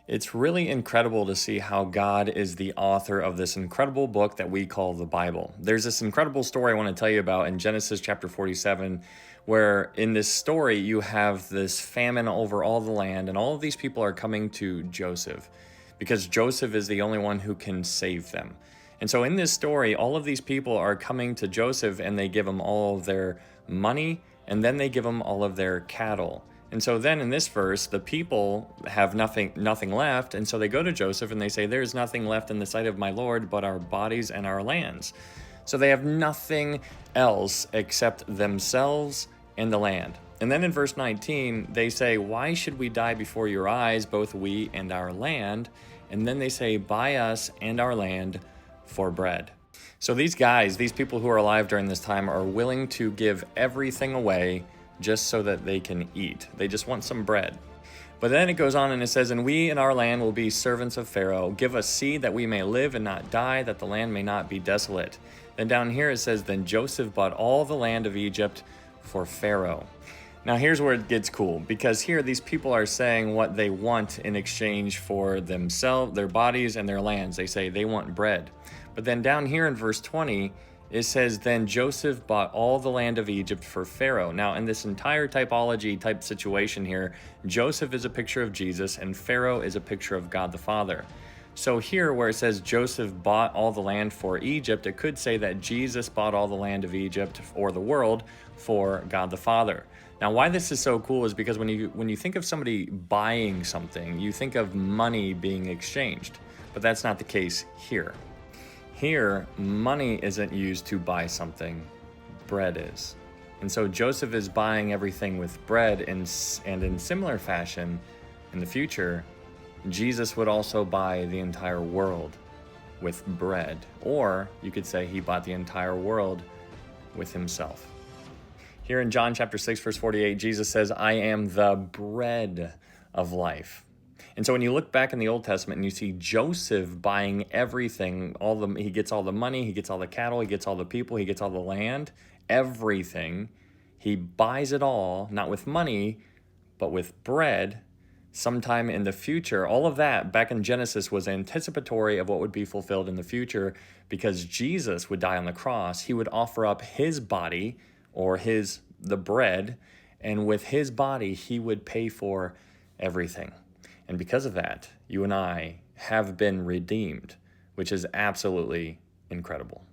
It's really incredible to see how God is the author of this incredible book that we call the Bible. There's this incredible story I want to tell you about in Genesis chapter 47, where in this story you have this famine over all the land, and all of these people are coming to Joseph because Joseph is the only one who can save them. And so in this story, all of these people are coming to Joseph and they give him all of their money and then they give him all of their cattle. And so then in this verse, the people have nothing left, and so they go to Joseph and they say, "There's nothing left in the sight of my Lord but our bodies and our lands." So they have nothing else except themselves and the land. And then in verse 19, they say, "Why should we die before your eyes, both we and our land?" And then they say, "Buy us and our land for bread." So these guys, these people who are alive during this time, are willing to give everything away just so that they can eat. They just want some bread. But then it goes on and it says, "And we in our land will be servants of Pharaoh. Give us seed that we may live and not die, that the land may not be desolate." Then down here it says, "Then Joseph bought all the land of Egypt for Pharaoh." Now here's where it gets cool, because here these people are saying what they want in exchange for themselves, their bodies, and their lands. They say they want bread. But then down here in verse 20, it says, "Then Joseph bought all the land of Egypt for Pharaoh." Now, in this entire typology type situation here, Joseph is a picture of Jesus and Pharaoh is a picture of God the Father. So here, where it says Joseph bought all the land for Egypt, it could say that Jesus bought all the land of Egypt or the world for God the Father. Now, why this is so cool is because when you think of somebody buying something, you think of money being exchanged, but that's not the case here. Here, money isn't used to buy something, bread is. And so Joseph is buying everything with bread, and in similar fashion, in the future, Jesus would also buy the entire world with bread. Or you could say he bought the entire world with himself. Here in John chapter 6, verse 48, Jesus says, "I am the bread of life." And so when you look back in the Old Testament and you see Joseph buying everything, he gets all the money, he gets all the cattle, he gets all the people, he gets all the land, everything. He buys it all, not with money, but with bread. Sometime in the future, all of that back in Genesis was anticipatory of what would be fulfilled in the future, because Jesus would die on the cross. He would offer up his body, or the bread, and with his body he would pay for everything. And because of that, you and I have been redeemed, which is absolutely incredible.